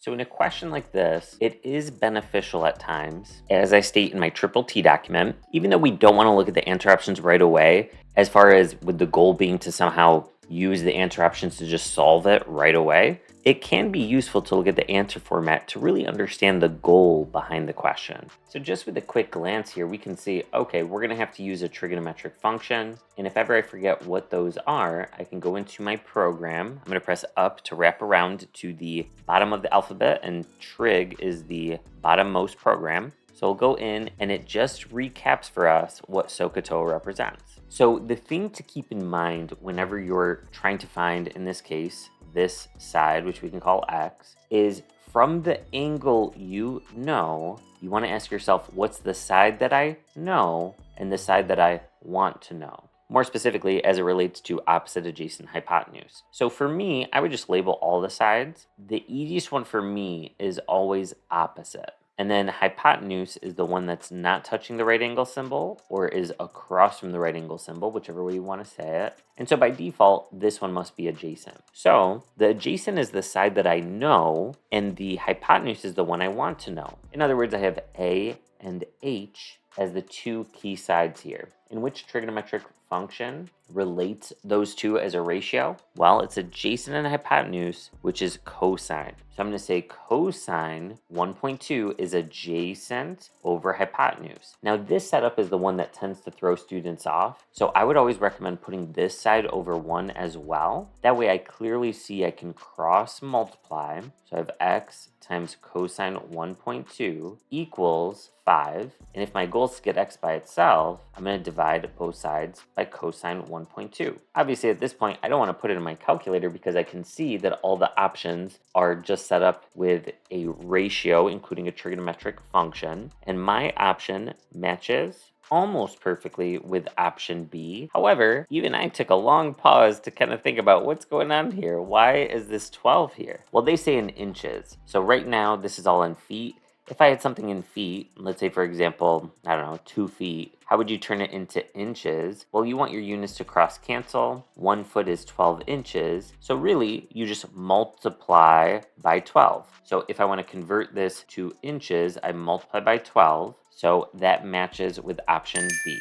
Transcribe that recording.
So in a question like this, it is beneficial at times, as I state in my triple T document, even though we don't want to look at the answer options right away, as far as with the goal being to somehow use the answer options to just solve it right away, it can be useful to look at the answer format to really understand the goal behind the question. So just with a quick glance here, we can see, okay, we're gonna have to use a trigonometric function. And if ever I forget what those are, I can go into my program. I'm gonna press up to wrap around to the bottom of the alphabet, and trig is the bottommost program. So we'll go in and it just recaps for us what SOHCAHTOA represents. So the thing to keep in mind whenever you're trying to find, in this case, this side, which we can call x, is from the angle you know, you want to ask yourself, what's the side that I know and the side that I want to know? More specifically, as it relates to opposite, adjacent, hypotenuse. So for me, I would just label all the sides. The easiest one for me is always opposite. And then hypotenuse is the one that's not touching the right angle symbol or is across from the right angle symbol, whichever way you want to say it. And so by default, this one must be adjacent. So the adjacent is the side that I know, and the hypotenuse is the one I want to know. In other words, I have A and H as the two key sides here. In which trigonometric function relates those two as a ratio? Well, it's adjacent and hypotenuse, which is cosine. So I'm going to say cosine 1.2 is adjacent over hypotenuse. Now this setup is the one that tends to throw students off. So I would always recommend putting this side over 1 as well. That way I clearly see I can cross multiply. So I have x times cosine 1.2 equals 5. And if my goal is to get x by itself, I'm going to divide both sides by cosine 1.2. Obviously at this point, I don't want to put it in my calculator because I can see that all the options are just set up with a ratio, including a trigonometric function. And my option matches almost perfectly with option B. However, even I took a long pause to kind of think about what's going on here. Why is this 12 here? Well, they say in inches. So right now, this is all in feet. If I had something in feet, let's say, for example, I don't know, 2 feet, how would you turn it into inches? Well, you want your units to cross cancel. 1 foot is 12 inches. So really, you just multiply by 12. So if I want to convert this to inches, I multiply by 12. So that matches with option B.